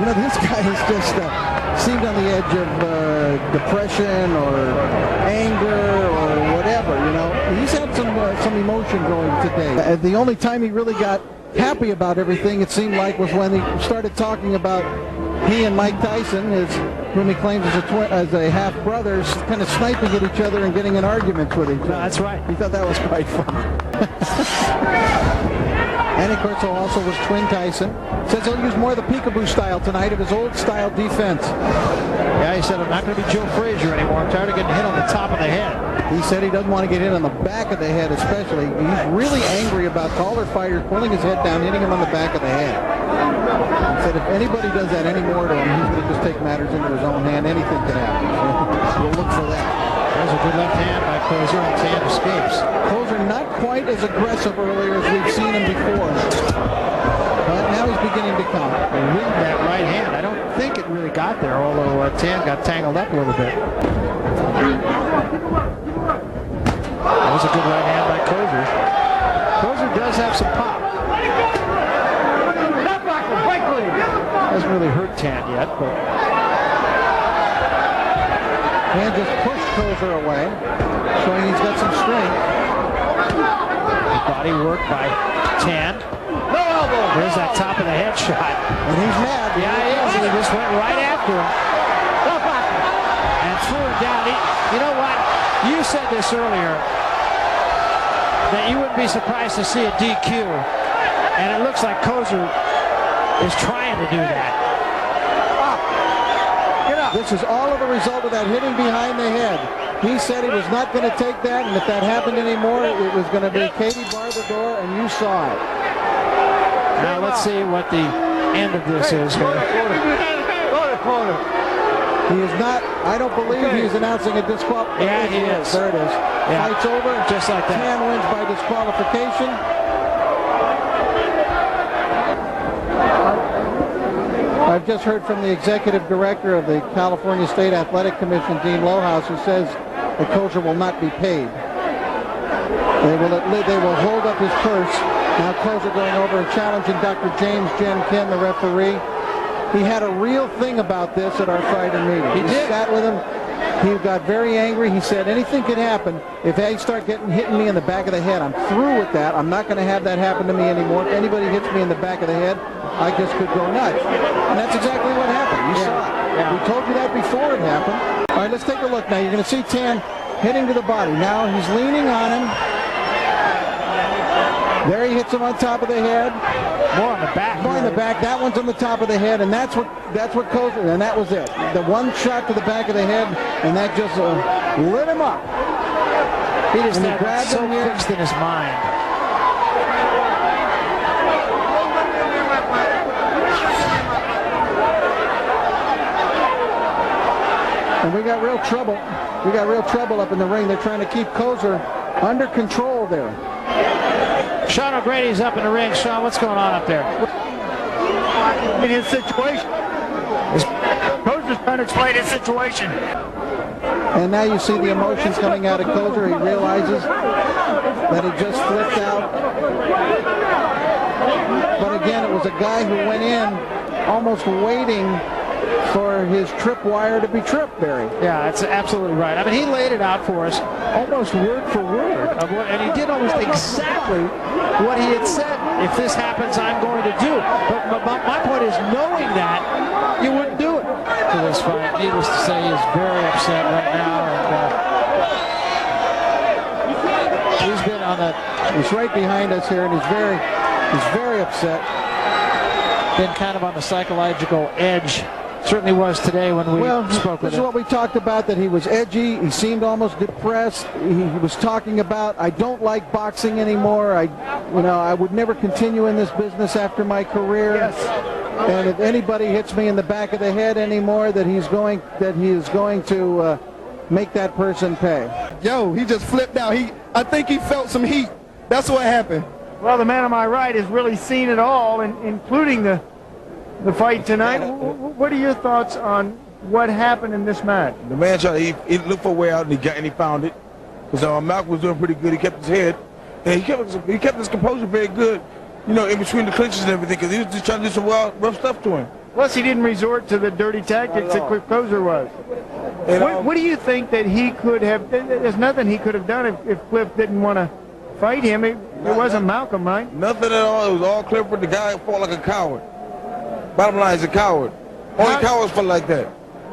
You know, this guy has just seemed on the edge of depression or anger or whatever, you know. He's had some emotion going today. The only time he really got happy about everything, it seemed like, was when he started talking about he and Mike Tyson, whom he claims as a half-brother, kind of sniping at each other and getting in arguments with each other. That's right. He thought that was quite fun. And, of course, also was twin Tyson. Says he'll use more of the peekaboo style tonight of his old-style defense. Yeah, he said, I'm not going to be Joe Frazier anymore. I'm tired of getting hit on the top of the head. He said he doesn't want to get hit on the back of the head especially. He's really angry about caller fighters pulling his head down, hitting him on the back of the head. He said if anybody does that anymore to him, he's going to just take matters into his own hand. Anything could happen. So we'll look for that. There's a good left hand by Closer, and Tan escapes. Closer not quite as aggressive earlier as we've seen him before. But now he's beginning to come. With that right hand, I don't think it really got there, although Tan got tangled up a little bit. That was a good right hand by Closer. Closer does have some pop. Hasn't really hurt Tan yet, but Tan just pushed Closer away, showing he's got some strength. Body work by Tan. No elbow. There's that top of the head shot. And he's mad. Yeah, he is. He just went right after him. And threw him down. You know what? You said this earlier, that you wouldn't be surprised to see a DQ. And it looks like Closer is trying to do that. This is all of the result of that hitting behind the head. He said he was not going to take that, and if that happened anymore, it was going to be Katie bar the door, and you saw it. Now let's see what the end of this is here. He is not, I don't believe he's announcing a disqualification. Yeah, he is. There it is. Yeah. Fight's over. Just like that. Tan wins by disqualification. I've just heard from the executive director of the California State Athletic Commission, Dean Lohaus, who says the Closer will not be paid. They will hold up his purse. Now Closer going over and challenging Dr. James Ken, the referee. He had a real thing about this at our Friday meeting. He did. Sat with him. He got very angry. He said anything could happen if they start hitting me in the back of the head. I'm through with that. I'm not going to have that happen to me anymore. If anybody hits me in the back of the head, I just could go nuts. And that's exactly what happened. You saw it. Yeah. We told you that before it happened. All right, let's take a look now. You're going to see Tan hitting to the body. Now he's leaning on him. There he hits him on top of the head. More on the back. More on the back. That one's on the top of the head, and that's what Closer. And that was it. The one shot to the back of the head, and that just lit him up. He just had so fixed in his mind. And we got real trouble. We got real trouble up in the ring. They're trying to keep Closer under control there. Sean O'Grady's up in the ring. Sean, what's going on up there? In his situation. Closer's trying to explain his situation. And now you see the emotions coming out of Closer. He realizes that he just flipped out. But again, it was a guy who went in almost waiting for his tripwire to be tripped, Barry. Yeah, that's absolutely right. I mean, he laid it out for us almost word for word. And he did almost exactly what he had said. If this happens, I'm going to do it. But my point is, knowing that, you wouldn't do it to this fight. Needless to say, he is very upset right now. And he's been on that. He's right behind us here, and he's very upset. Been kind of on the psychological edge. Certainly was today when we spoke with him. This is what we talked about, that he was edgy. He seemed almost depressed. He was talking about, I don't like boxing anymore. I would never continue in this business after my career. Yes. And if anybody hits me in the back of the head anymore, that he is going to make that person pay. Yo, he just flipped out. I think he felt some heat. That's what happened. Well, the man on my right has really seen it all, including the fight tonight. What are your thoughts on what happened in this match? The man he looked for a way out, and he found it. Because Malcolm was doing pretty good. He kept his head, and he kept his composure very good, in between the clinches and everything, because he was just trying to do some rough stuff to him. Plus, he didn't resort to the dirty tactics that Cliff Kozer was. What do you think that he could have? There's nothing he could have done if Cliff didn't want to fight him. It wasn't Malcolm, right? Nothing at all. It was all Clifford. The guy fought like a coward. Bottom line, he's a coward. Only cowards fought like that.